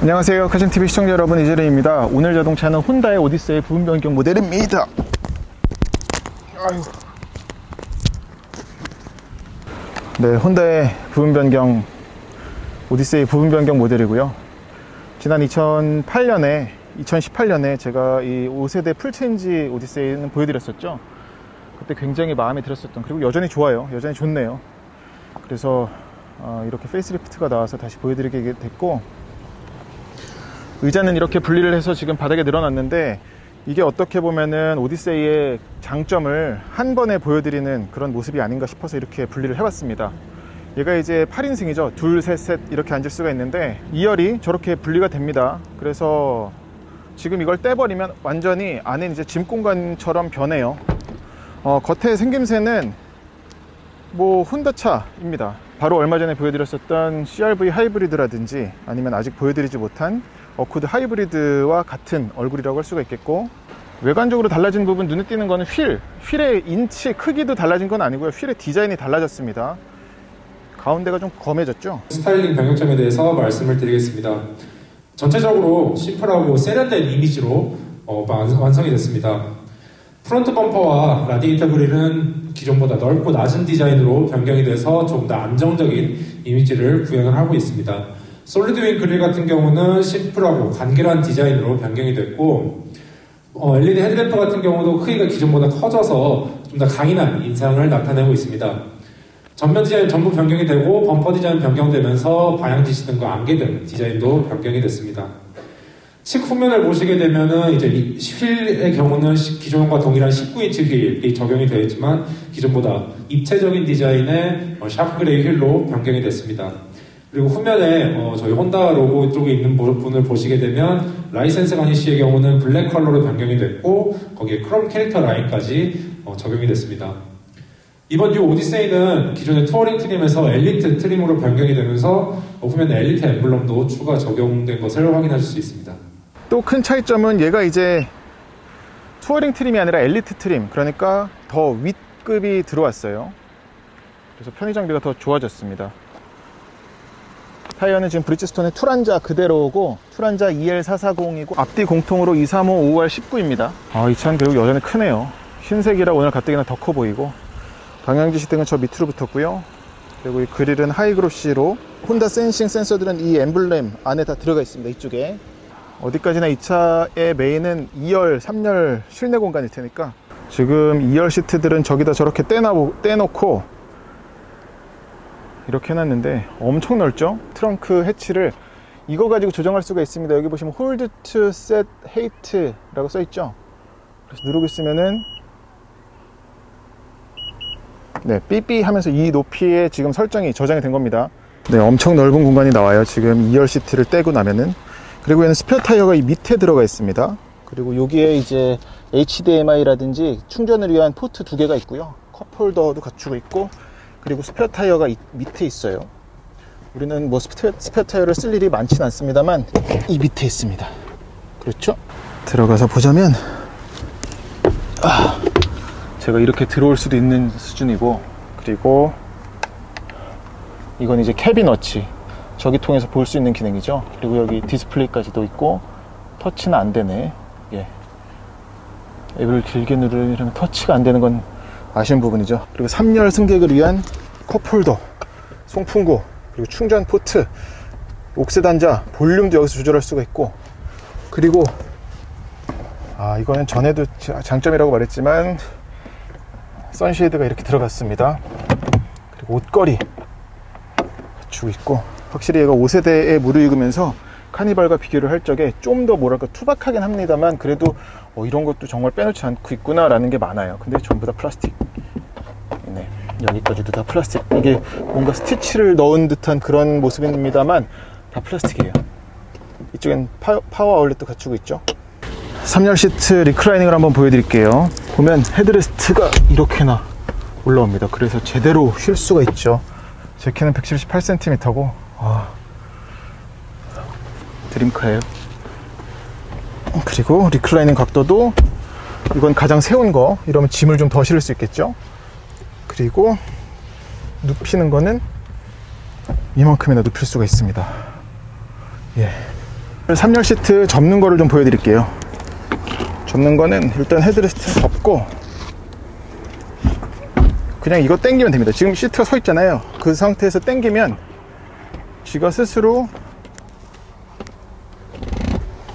안녕하세요, 카신TV 시청자 여러분, 이재래입니다. 오늘 자동차는 혼다의 오디세이 부분 변경 모델입니다. 아유. 네, 혼다의 부분 변경 오디세이 부분 변경 모델이고요. 지난 2018년에 제가 이 5세대 풀체인지 오디세이는 보여드렸었죠. 그때 굉장히 마음에 들었었던, 그리고 여전히 좋아요. 여전히 좋네요. 그래서 이렇게 페이스리프트가 나와서 다시 보여드리게 됐고, 의자는 이렇게 분리를 해서 지금 바닥에 늘어났는데, 이게 어떻게 보면은 오디세이의 장점을 한 번에 보여드리는 그런 모습이 아닌가 싶어서 이렇게 분리를 해봤습니다. 얘가 이제 8인승이죠. 둘, 셋 이렇게 앉을 수가 있는데 2열이 저렇게 분리가 됩니다. 그래서 지금 이걸 떼버리면 완전히 안에 이제 짐 공간처럼 변해요. 겉에 생김새는 뭐 혼다차입니다. 바로 얼마 전에 보여드렸었던 CR-V 하이브리드라든지 아니면 아직 보여드리지 못한 어쿠드 하이브리드와 같은 얼굴이라고 할 수가 있겠고, 외관적으로 달라진 부분, 눈에 띄는 거는 휠의 인치 크기도 달라진 건 아니고요. 휠의 디자인이 달라졌습니다. 가운데가 좀 검해졌죠. 스타일링 변경점에 대해서 말씀을 드리겠습니다. 전체적으로 심플하고 세련된 이미지로 완성이 됐습니다. 프론트 범퍼와 라디에이터 그릴은 기존보다 넓고 낮은 디자인으로 변경이 돼서 조금 더 안정적인 이미지를 구현을 하고 있습니다. 솔리드윙 그릴 같은 경우는 심플하고 간결한 디자인으로 변경이 됐고, LED 헤드램프 같은 경우도 크기가 기존보다 커져서 좀 더 강인한 인상을 나타내고 있습니다. 전면 디자인 전부 변경이 되고, 범퍼 디자인 변경되면서 방향지시등과 안개등 디자인도 변경이 됐습니다. 측 후면을 보시게 되면은 이제 휠의 경우는 기존과 동일한 19인치 휠이 적용이 되어 있지만, 기존보다 입체적인 디자인의 샤프 그레이 휠로 변경이 됐습니다. 그리고 후면에 저희 혼다 로고 쪽에 있는 부분을 보시게 되면 라이센스 가니쉬의 경우는 블랙 컬러로 변경이 됐고, 거기에 크롬 캐릭터 라인까지 적용이 됐습니다. 이번 이 오디세이는 기존의 투어링 트림에서 엘리트 트림으로 변경이 되면서 후면에 엘리트 엠블럼도 추가 적용된 것을 확인하실 수 있습니다. 또 큰 차이점은 얘가 이제 투어링 트림이 아니라 엘리트 트림, 그러니까 더 윗급이 들어왔어요. 그래서 편의 장비가 더 좋아졌습니다. 타이어는 지금 브리지스톤의 투란자 그대로고, 투란자 EL440이고 앞뒤 공통으로 235 5R19입니다. 이 차는 결국 여전히 크네요. 흰색이라 오늘 가뜩이나 더 커 보이고, 방향지시 등은 저 밑으로 붙었고요. 그리고 이 그릴은 하이그로시로, 혼다 센싱 센서들은 이 엠블렘 안에 다 들어가 있습니다. 이쪽에 어디까지나 이 차의 메인은 2열, 3열 실내 공간일 테니까, 지금 2열 시트들은 저기다 저렇게 떼놓고 이렇게 해놨는데 엄청 넓죠? 트렁크 해치를 이거 가지고 조정할 수가 있습니다. 여기 보시면 hold to set height 라고 써있죠? 그래서 누르고 있으면은 네, 삐삐 하면서 이 높이에 지금 설정이 저장이 된 겁니다. 네, 엄청 넓은 공간이 나와요. 지금 2열 시트를 떼고 나면은. 그리고 얘는 스페어 타이어가 이 밑에 들어가 있습니다. 그리고 여기에 이제 HDMI라든지 충전을 위한 포트 2개가 있고요. 컵홀더도 갖추고 있고, 그리고 스페어 타이어가 밑에 있어요. 우리는 뭐 스페어 타이어를 쓸 일이 많지는 않습니다만 이 밑에 있습니다. 그렇죠? 들어가서 보자면 제가 이렇게 들어올 수도 있는 수준이고, 그리고 이건 이제 캐비너치, 저기 통해서 볼 수 있는 기능이죠. 그리고 여기 디스플레이까지도 있고, 터치는 안 되네. 예. 앱을 길게 누르면 터치가 안 되는 건 아쉬운 부분이죠. 그리고 3열 승객을 위한 컵홀더, 송풍구, 그리고 충전 포트, 옥새 단자, 볼륨도 여기서 조절할 수가 있고, 그리고 이거는 전에도 장점이라고 말했지만 선쉐이드가 이렇게 들어갔습니다. 그리고 옷걸이 갖추고 있고, 확실히 얘가 5세대에 무르익으면서 카니발과 비교를 할 적에 좀 더 뭐랄까 투박하긴 합니다만, 그래도 이런 것도 정말 빼놓지 않고 있구나 라는 게 많아요. 근데 전부 다 플라스틱. 네, 여기까지도 다 플라스틱. 이게 뭔가 스티치를 넣은 듯한 그런 모습입니다만 다 플라스틱이에요. 이쪽엔 파워 아울렛도 갖추고 있죠. 3열 시트 리클라이닝을 한번 보여드릴게요. 보면 헤드레스트가 이렇게나 올라옵니다. 그래서 제대로 쉴 수가 있죠. 제 키는 178cm고 드림카예요. 그리고 리클라이닝 각도도, 이건 가장 세운 거, 이러면 짐을 좀 더 실을 수 있겠죠. 그리고 눕히는 거는 이만큼이나 눕힐 수가 있습니다. 예. 3열 시트 접는 거를 좀 보여드릴게요. 접는 거는 일단 헤드레스트 접고 그냥 이거 당기면 됩니다. 지금 시트가 서 있잖아요. 그 상태에서 당기면 쥐가 스스로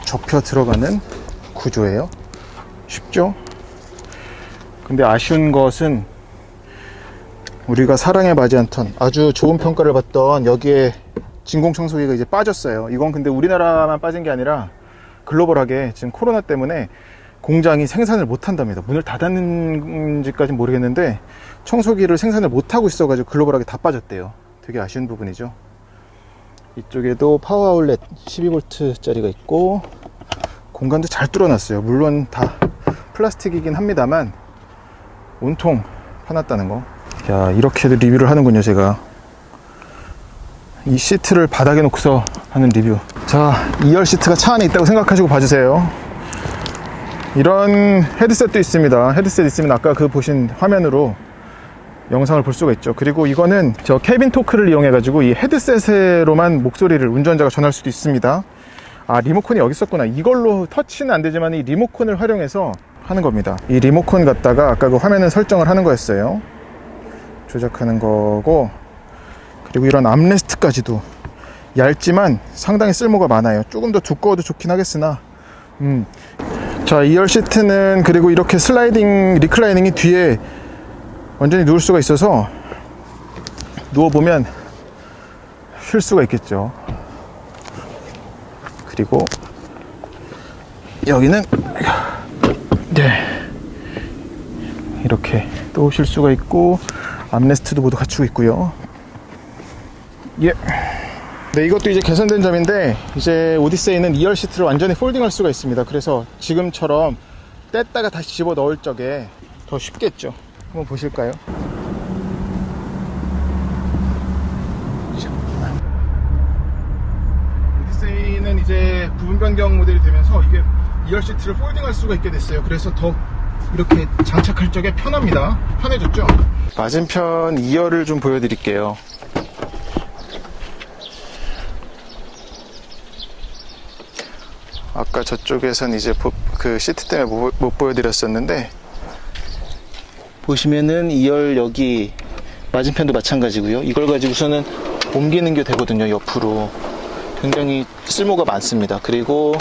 접혀 들어가는 구조예요. 쉽죠? 근데 아쉬운 것은 우리가 사랑에 맞이 않던 아주 좋은 평가를 받던 여기에 진공 청소기가 이제 빠졌어요. 이건 근데 우리나라만 빠진 게 아니라 글로벌하게 지금 코로나 때문에 공장이 생산을 못 한답니다. 문을 닫았는지까지는 모르겠는데 청소기를 생산을 못 하고 있어가지고 글로벌하게 다 빠졌대요. 되게 아쉬운 부분이죠. 이쪽에도 파워 아울렛 12V 짜리가 있고 공간도 잘 뚫어놨어요. 물론 다 플라스틱이긴 합니다만 온통 파놨다는 거. 야, 이렇게도 리뷰를 하는군요. 제가 이 시트를 바닥에 놓고서 하는 리뷰. 자, 2열 시트가 차 안에 있다고 생각하시고 봐주세요. 이런 헤드셋도 있습니다. 헤드셋 있으면 아까 그 보신 화면으로 영상을 볼 수가 있죠. 그리고 이거는 저 캐빈 토크를 이용해 가지고 이 헤드셋으로만 목소리를 운전자가 전할 수도 있습니다. 아, 리모컨이 여기 있었구나. 이걸로 터치는 안 되지만 이 리모컨을 활용해서 하는 겁니다. 이 리모컨 갖다가 아까 그 화면을 설정을 하는 거였어요. 조작하는 거고, 그리고 이런 암레스트까지도 얇지만 상당히 쓸모가 많아요. 조금 더 두꺼워도 좋긴 하겠으나 자, 2열 시트는 그리고 이렇게 슬라이딩 리클라이닝이 뒤에 완전히 누울 수가 있어서 누워보면 쉴 수가 있겠죠. 그리고 여기는 네, 이렇게 또 쉴 수가 있고 암레스트도 모두 갖추고 있고요. 예. 네, 이것도 이제 개선된 점인데 이제 오디세이는 2열 시트를 완전히 폴딩할 수가 있습니다. 그래서 지금처럼 뗐다가 다시 집어 넣을 적에 더 쉽겠죠. 한번 보실까요? 오디세이는 이제 부분 변경 모델이 되면서 이게 2열 시트를 폴딩할 수가 있게 됐어요. 그래서 더 이렇게 장착할 적에 편합니다. 편해졌죠? 맞은편 2열을 좀 보여드릴게요. 아까 저쪽에선 이제 그 시트 때문에 못 보여드렸었는데, 보시면은 2열 여기 맞은편도 마찬가지고요. 이걸 가지고서는 옮기는 게 되거든요. 옆으로. 굉장히 쓸모가 많습니다. 그리고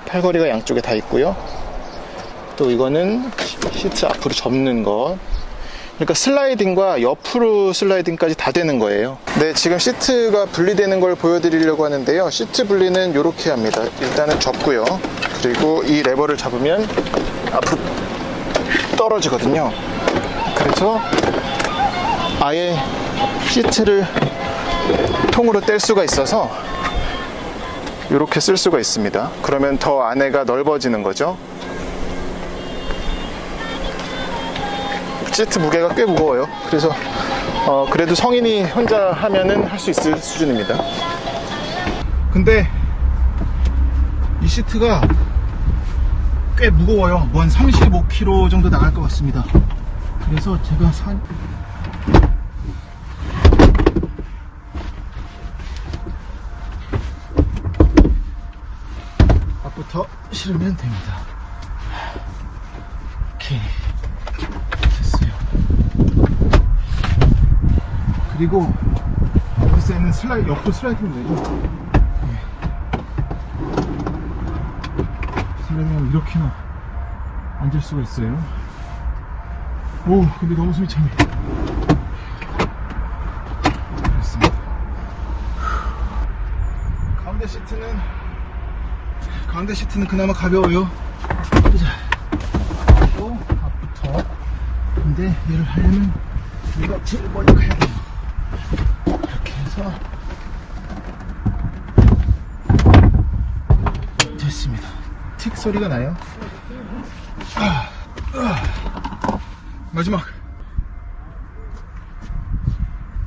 팔걸이가 양쪽에 다 있고요. 또 이거는 시트 앞으로 접는 것. 그러니까 슬라이딩과 옆으로 슬라이딩까지 다 되는 거예요. 네, 지금 시트가 분리되는 걸 보여드리려고 하는데요. 시트 분리는 이렇게 합니다. 일단은 접고요. 그리고 이 레버를 잡으면 앞으로 떨어지거든요. 그래서 아예 시트를 통으로 뗄 수가 있어서 이렇게 쓸 수가 있습니다. 그러면 더 안에가 넓어지는 거죠. 시트 무게가 꽤 무거워요. 그래서 그래도 성인이 혼자 하면은 할 수 있을 수준입니다. 근데 이 시트가 꽤 무거워요. 뭐 한 35kg 정도 나갈 것 같습니다. 그래서 제가 앞부터 실으면 됩니다. 오케이. 그리고 오디세이는 옆으로 슬라이딩 되죠. 슬라이딩하면 이렇게나 앉을 수가 있어요. 오, 근데 너무 숨이 차네. 그렇습니다. 가운데 시트는 그나마 가벼워요. 보자. 그리고 앞부터. 근데 얘를 하려면 얘가 제일 멀리 가야 돼요. 이렇게 해서 됐습니다. 틱 소리가 나요. 마지막.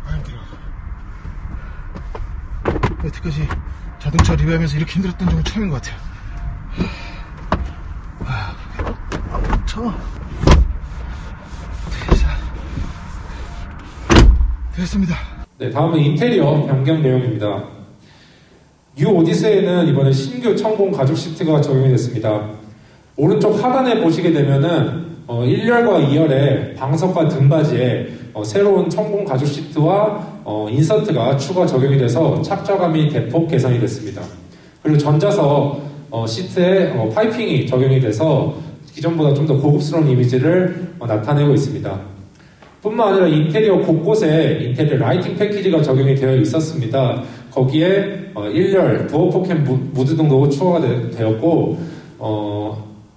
힘들어. 여태까지 자동차 리뷰하면서 이렇게 힘들었던 적은 처음인 것 같아요. 앞부터 됐습니다. 네, 다음은 인테리어 변경 내용입니다. 뉴 오디세이는 이번에 신규 천공 가죽 시트가 적용이 됐습니다. 오른쪽 하단에 보시게 되면은 1열과 2열에 방석과 등받이에 새로운 천공 가죽 시트와 인서트가 추가 적용이 돼서 착좌감이 대폭 개선이 됐습니다. 그리고 전자석 시트에 파이핑이 적용이 돼서 기존보다 좀 더 고급스러운 이미지를 나타내고 있습니다. 뿐만 아니라 인테리어 곳곳에 인테리어 라이팅 패키지가 적용이 되어 있었습니다. 거기에 1열 도어 포켓 무드 등도 추가가 되었고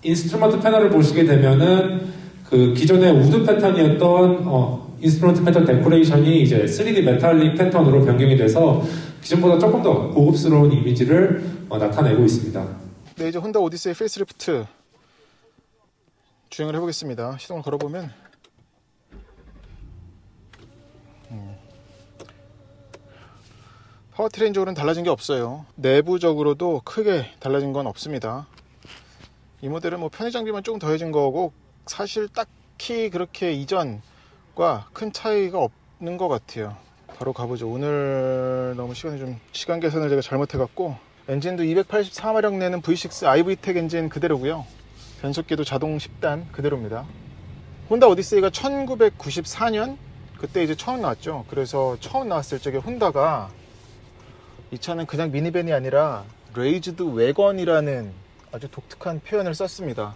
인스트루먼트 패널을 보시게 되면은 그 기존의 우드 패턴이었던 인스트루먼트 패턴 데코레이션이 이제 3D 메탈릭 패턴으로 변경이 돼서 기존보다 조금 더 고급스러운 이미지를 나타내고 있습니다. 네, 이제 혼다 오디세이 페이스리프트 주행을 해보겠습니다. 시동을 걸어보면 파워트레인적으로는 달라진 게 없어요. 내부적으로도 크게 달라진 건 없습니다. 이 모델은 뭐 편의 장비만 조금 더해진 거고 사실 딱히 그렇게 이전과 큰 차이가 없는 것 같아요. 바로 가보죠. 오늘 너무 시간 계산을 제가 잘못해갖고 엔진도 284마력 내는 V6 iVTEC 엔진 그대로고요. 변속기도 자동 10단 그대로입니다. 혼다 오디세이가 1994년 그때 이제 처음 나왔죠. 그래서 처음 나왔을 적에 혼다가 이 차는 그냥 미니밴이 아니라 레이즈드 웨건이라는 아주 독특한 표현을 썼습니다.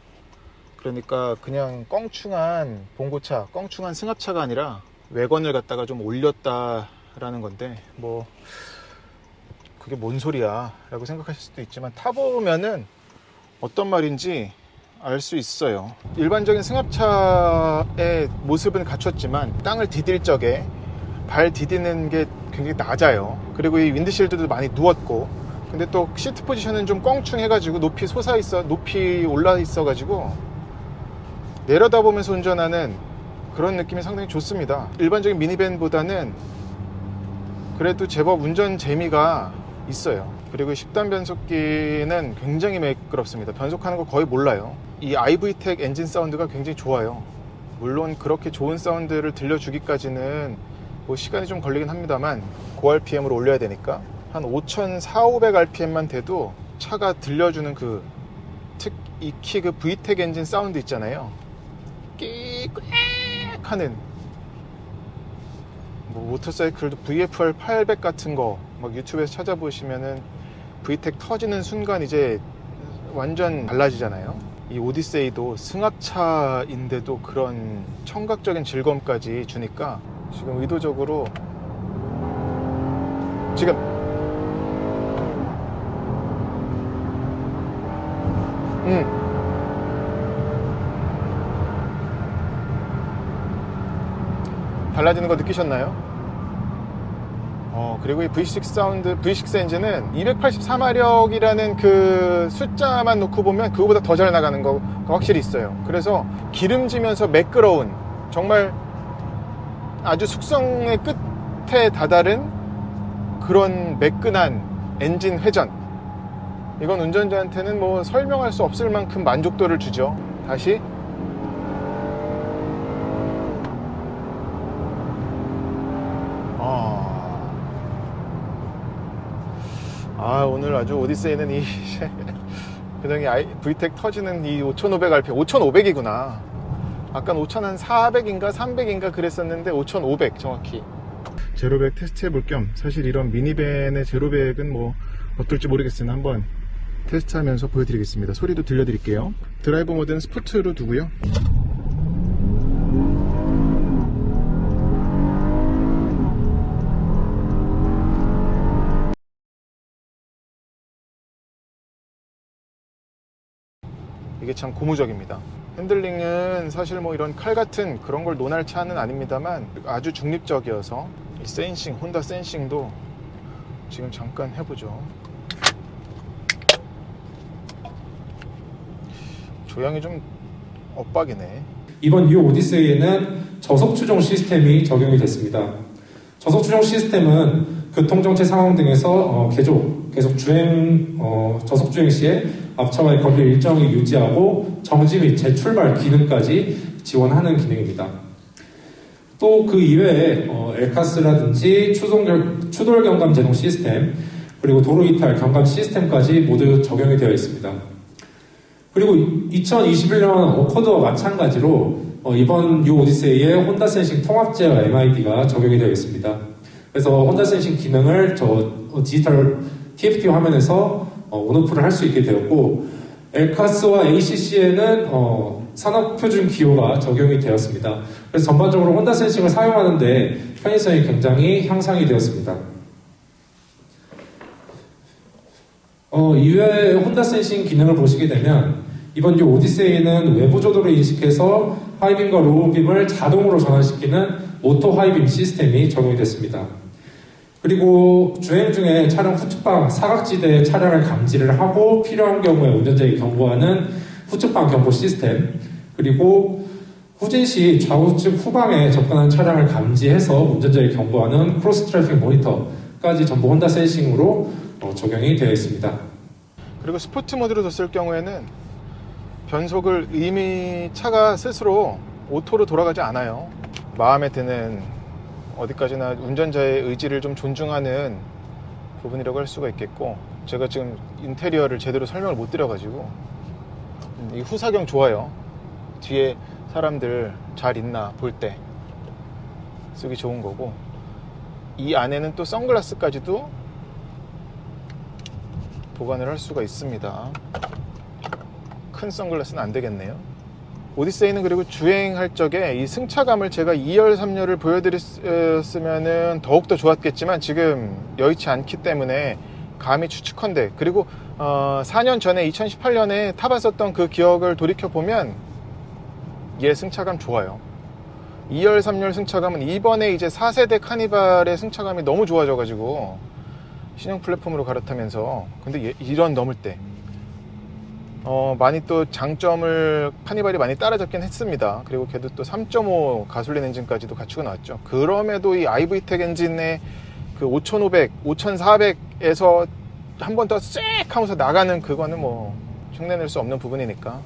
그러니까 그냥 껑충한 봉고차, 껑충한 승합차가 아니라 웨건을 갖다가 좀 올렸다라는 건데 뭐 그게 뭔 소리야 라고 생각하실 수도 있지만 타보면은 어떤 말인지 알 수 있어요. 일반적인 승합차의 모습은 갖췄지만 땅을 디딜 적에 발 디디는 게 굉장히 낮아요. 그리고 이 윈드실드도 많이 누웠고 근데 또 시트 포지션은 좀 껑충해가지고 높이 올라 있어가지고 내려다보면서 운전하는 그런 느낌이 상당히 좋습니다. 일반적인 미니밴보다는 그래도 제법 운전 재미가 있어요. 그리고 10단 변속기는 굉장히 매끄럽습니다. 변속하는 거 거의 몰라요. 이 iVTEC 엔진 사운드가 굉장히 좋아요. 물론 그렇게 좋은 사운드를 들려주기까지는 뭐 시간이 좀 걸리긴 합니다만 고RPM으로 올려야 되니까 한 5,400~500rpm만 돼도 차가 들려주는 익히 그 VTEC 엔진 사운드 있잖아요. 끼익 하는 뭐 모터사이클도 VFR 800 같은 거 막 유튜브에서 찾아보시면은 VTEC 터지는 순간 이제 완전 달라지잖아요. 이 오디세이도 승합차인데도 그런 청각적인 즐거움까지 주니까 지금 의도적으로 지금 달라지는 거 느끼셨나요? 그리고 이 V6 사운드, V6 엔진은 284마력이라는 그 숫자만 놓고 보면 그거보다 더 잘 나가는 거 확실히 있어요. 그래서 기름지면서 매끄러운 정말 아주 숙성의 끝에 다다른 그런 매끈한 엔진 회전, 이건 운전자한테는 뭐 설명할 수 없을 만큼 만족도를 주죠. 다시 오늘 아주 오디세이는 이 그냥 VTEC 터지는 이 5,500rpm 5,500이구나. 아까 5,400인가 300인가 그랬었는데 5,500 정확히. 제로백 테스트 해볼 겸 사실 이런 미니밴의 제로백은 뭐 어떨지 모르겠으나 한번 테스트하면서 보여드리겠습니다. 소리도 들려드릴게요. 드라이브 모드는 스포츠로 두고요. 이게 참 고무적입니다. 핸들링은 사실 뭐 이런 칼 같은 그런 걸 논할 차는 아닙니다만 아주 중립적이어서 이 센싱, 혼다 센싱도 지금 잠깐 해보죠. 조향이 좀 엇박이네. 이번 뉴 오디세이에는 저속 추종 시스템이 적용이 됐습니다. 저속 추종 시스템은 교통정체 상황 등에서 계속 주행, 저속 주행 시에 앞차와의 거리를 일정히 유지하고 정지 및 재출발 기능까지 지원하는 기능입니다. 또 그 이외에 엘카스라든지 추돌 경감 제동 시스템, 그리고 도로 이탈 경감 시스템까지 모두 적용이 되어 있습니다. 그리고 2021년 어코드와 마찬가지로 이번 U 오디세이에 혼다 센싱 통합 제어 MID가 적용이 되어 있습니다. 그래서 혼다 센싱 기능을 디지털 TFT 화면에서 온오프를 할 수 있게 되었고, 엘카스와 ACC에는 산업표준 기호가 적용이 되었습니다. 그래서 전반적으로 혼다 센싱을 사용하는데 편의성이 굉장히 향상이 되었습니다. 이외에 혼다 센싱 기능을 보시게 되면 이번 U 오디세이는 외부 조도를 인식해서 하이빔과 로우빔을 자동으로 전환시키는 오토 하이빔 시스템이 적용이 됐습니다. 그리고 주행 중에 차량 후측방 사각지대에 차량을 감지를 하고 필요한 경우에 운전자에게 경고하는 후측방 경보 시스템, 그리고 후진 시 좌우측 후방에 접근한 차량을 감지해서 운전자에게 경고하는 크로스 트래픽 모니터까지 전부 혼다 센싱으로 적용이 되어 있습니다. 그리고 스포츠 모드로 뒀을 경우에는 변속을 이미 차가 스스로 오토로 돌아가지 않아요. 마음에 드는 어디까지나 운전자의 의지를 좀 존중하는 부분이라고 할 수가 있겠고, 제가 지금 인테리어를 제대로 설명을 못 드려가지고 이 후사경 좋아요. 뒤에 사람들 잘 있나 볼 때 쓰기 좋은 거고, 이 안에는 또 선글라스까지도 보관을 할 수가 있습니다. 큰 선글라스는 안 되겠네요. 오디세이는 그리고 주행할 적에 이 승차감을 제가 2열, 3열을 보여드렸으면 더욱더 좋았겠지만 지금 여의치 않기 때문에 감히 추측컨대, 그리고 4년 전에 2018년에 타봤었던 그 기억을 돌이켜보면 얘 승차감 좋아요. 2열, 3열 승차감은 이번에 이제 4세대 카니발의 승차감이 너무 좋아져가지고 신형 플랫폼으로 갈아타면서, 근데 이런 넘을 때 많이 또 장점을 카니발이 많이 따라잡긴 했습니다. 그리고 걔도 또 3.5 가솔린 엔진까지도 갖추고 나왔죠. 그럼에도 이 IV텍 엔진의 그 5500, 5400에서 한 번 더 쎄 하면서 나가는 그거는 뭐 흉내낼 수 없는 부분이니까.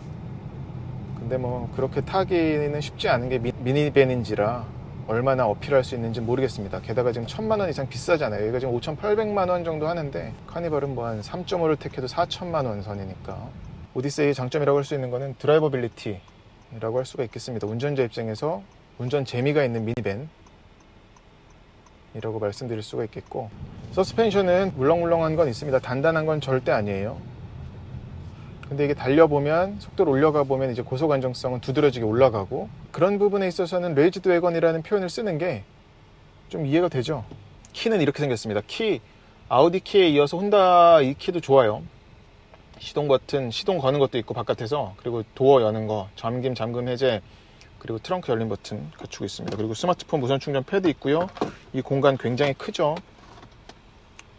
근데 뭐 그렇게 타기는 쉽지 않은 게 미니밴인지라 얼마나 어필할 수 있는지 모르겠습니다. 게다가 지금 1000만 원 이상 비싸잖아요. 여기가 지금 5800만 원 정도 하는데 카니발은 뭐 한 3.5를 택해도 4000만 원 선이니까. 오디세이의 장점이라고 할 수 있는 거는 드라이버빌리티라고 할 수가 있겠습니다. 운전자 입장에서 운전 재미가 있는 미니밴이라고 말씀드릴 수가 있겠고, 서스펜션은 물렁물렁한 건 있습니다. 단단한 건 절대 아니에요. 근데 이게 달려보면, 속도를 올려가 보면 이제 고속 안정성은 두드러지게 올라가고, 그런 부분에 있어서는 레이즈드 웨건이라는 표현을 쓰는 게 좀 이해가 되죠. 키는 이렇게 생겼습니다. 아우디 키에 이어서 혼다 이 키도 좋아요. 시동 버튼, 시동 거는 것도 있고 바깥에서, 그리고 도어 여는 거, 잠김 잠금 해제, 그리고 트렁크 열림 버튼 갖추고 있습니다. 그리고 스마트폰 무선 충전 패드 있고요. 이 공간 굉장히 크죠.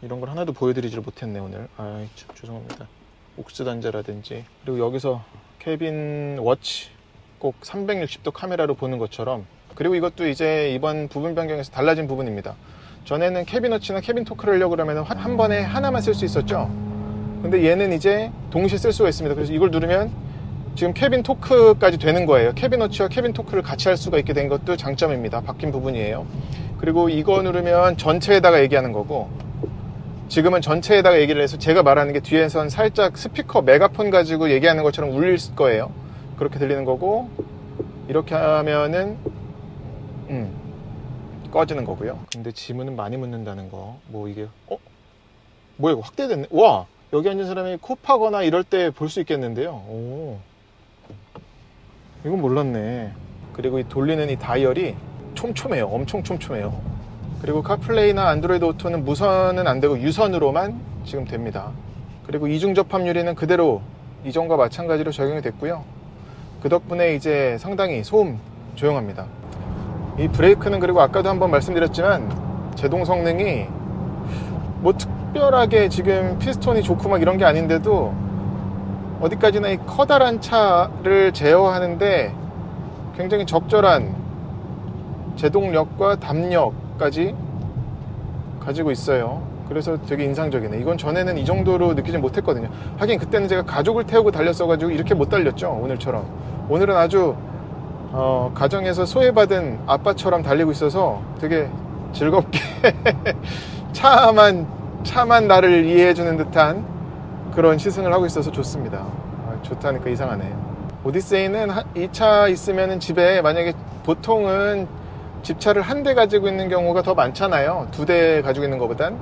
이런 걸 하나도 보여드리지를 못했네 오늘. 참 죄송합니다. 옥스 단자라든지, 그리고 여기서 캐빈 워치 꼭 360도 카메라로 보는 것처럼, 그리고 이것도 이제 이번 부분 변경에서 달라진 부분입니다. 전에는 캐빈 워치나 캐빈 토크를 하려고 그러면 한 번에 하나만 쓸 수 있었죠. 근데 얘는 이제 동시에 쓸 수가 있습니다. 그래서 이걸 누르면 지금 캐빈 토크까지 되는 거예요. 캐빈 워치와 캐빈 토크를 같이 할 수가 있게 된 것도 장점입니다. 바뀐 부분이에요. 그리고 이거 누르면 전체에다가 얘기하는 거고, 지금은 전체에다가 얘기를 해서 제가 말하는 게 뒤에선 살짝 스피커, 메가폰 가지고 얘기하는 것처럼 울릴 거예요. 그렇게 들리는 거고, 이렇게 하면은 꺼지는 거고요. 근데 지문은 많이 묻는다는 거. 뭐 이게 뭐야 이거 확대됐네. 와, 여기 앉은 사람이 코 파거나 이럴 때 볼 수 있겠는데요. 오, 이건 몰랐네. 그리고 이 돌리는 이 다이얼이 촘촘해요. 엄청 촘촘해요. 그리고 카플레이나 안드로이드 오토는 무선은 안 되고 유선으로만 지금 됩니다. 그리고 이중 접합 유리는 그대로 이전과 마찬가지로 적용이 됐고요. 그 덕분에 이제 상당히 소음 조용합니다. 이 브레이크는, 그리고 아까도 한번 말씀드렸지만 제동 성능이 뭐 특별하게 지금 피스톤이 좋고 막 이런 게 아닌데도 어디까지나 이 커다란 차를 제어하는데 굉장히 적절한 제동력과 담력까지 가지고 있어요. 그래서 되게 인상적이네. 이건 전에는 이 정도로 느끼지 못했거든요. 하긴 그때는 제가 가족을 태우고 달렸어가지고 이렇게 못 달렸죠. 오늘처럼. 오늘은 아주 가정에서 소외받은 아빠처럼 달리고 있어서 되게 즐겁게 차만 차만 나를 이해해주는 듯한 그런 시승을 하고 있어서 좋습니다. 좋다니까 이상하네. 오디세이는 이 차 있으면 집에 만약에 보통은 집차를 한 대 가지고 있는 경우가 더 많잖아요. 2대 가지고 있는 것보단.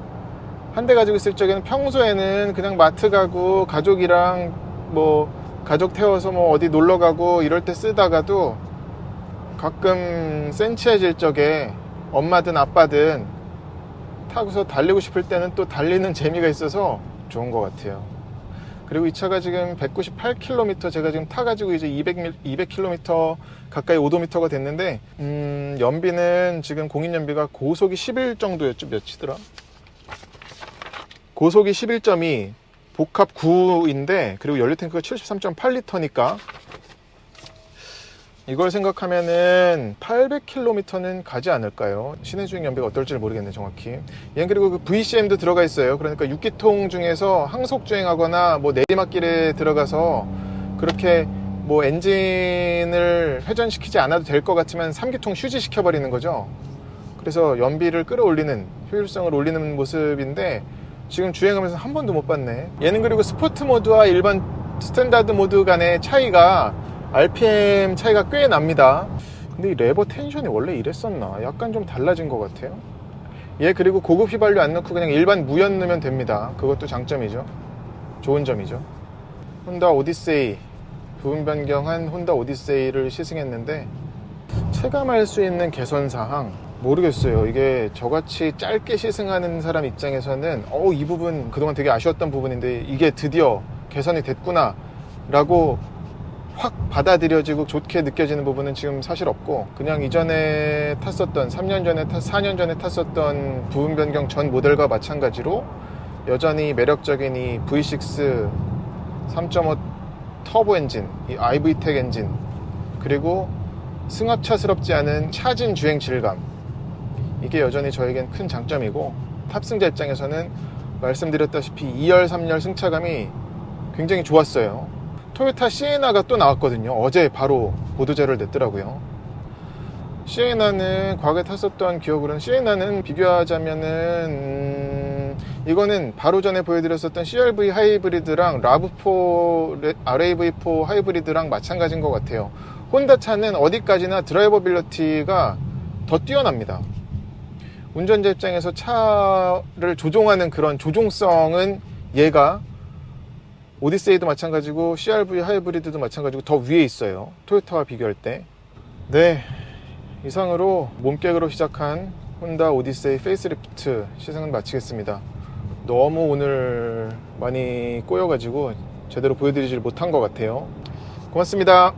한 대 가지고 있을 적에는 평소에는 그냥 마트 가고 가족이랑 뭐 가족 태워서 뭐 어디 놀러 가고 이럴 때 쓰다가도 가끔 센치해질 적에 엄마든 아빠든 타고서 달리고 싶을 때는 또 달리는 재미가 있어서 좋은 것 같아요. 그리고 이 차가 지금 198km 제가 지금 타가지고 이제 200km 가까이 오도미터가 됐는데 연비는 지금 공인연비가 고속이 11 정도였죠. 몇이더라? 고속이 11.2 복합 9인데 그리고 연료탱크가 73.8리터니까 이걸 생각하면은 800km는 가지 않을까요? 시내주행 연비가 어떨지를 모르겠네 정확히. 얘는 그리고 그 VCM도 들어가 있어요. 그러니까 6기통 중에서 항속주행하거나 뭐 내리막길에 들어가서 그렇게 뭐 엔진을 회전시키지 않아도 될 것 같지만 3기통 휴지시켜버리는 거죠. 그래서 연비를 끌어올리는, 효율성을 올리는 모습인데 지금 주행하면서 한 번도 못 봤네. 얘는 그리고 스포트 모드와 일반 스탠다드 모드 간의 차이가 RPM 차이가 꽤 납니다. 근데 이 레버 텐션이 원래 이랬었나? 약간 좀 달라진 것 같아요. 얘 그리고 고급 휘발유 안 넣고 그냥 일반 무연 넣으면 됩니다. 그것도 장점이죠. 좋은 점이죠. 혼다 오디세이, 부분 변경한 혼다 오디세이를 시승했는데 체감할 수 있는 개선사항 모르겠어요. 이게 저같이 짧게 시승하는 사람 입장에서는 이 부분 그동안 되게 아쉬웠던 부분인데 이게 드디어 개선이 됐구나 라고 확 받아들여지고 좋게 느껴지는 부분은 지금 사실 없고, 그냥 이전에 탔었던 3년 전에 4년 전에 탔었던 부분 변경 전 모델과 마찬가지로 여전히 매력적인 이 V6 3.5 터보 엔진, 이 IV텍 엔진, 그리고 승합차스럽지 않은 차진 주행 질감, 이게 여전히 저에겐 큰 장점이고, 탑승자 입장에서는 말씀드렸다시피 2열 3열 승차감이 굉장히 좋았어요. 토요타 시에나가 또 나왔거든요. 어제 바로 보도자료를 냈더라고요. 시에나는 과거에 탔었던 기억으로는, 시에나는 비교하자면은 이거는 바로 전에 보여드렸었던 CR-V 하이브리드랑 RAV4 RAV4 하이브리드랑 마찬가지인 것 같아요. 혼다 차는 어디까지나 드라이버빌리티가 더 뛰어납니다. 운전자 입장에서 차를 조종하는 그런 조종성은 얘가 오디세이도 마찬가지고 CR-V 하이브리드도 마찬가지고 더 위에 있어요. 토요타와 비교할 때. 네, 이상으로 몸개그로 시작한 혼다 오디세이 페이스리프트 시승은 마치겠습니다. 너무 오늘 많이 꼬여가지고 제대로 보여드리질 못한 것 같아요. 고맙습니다.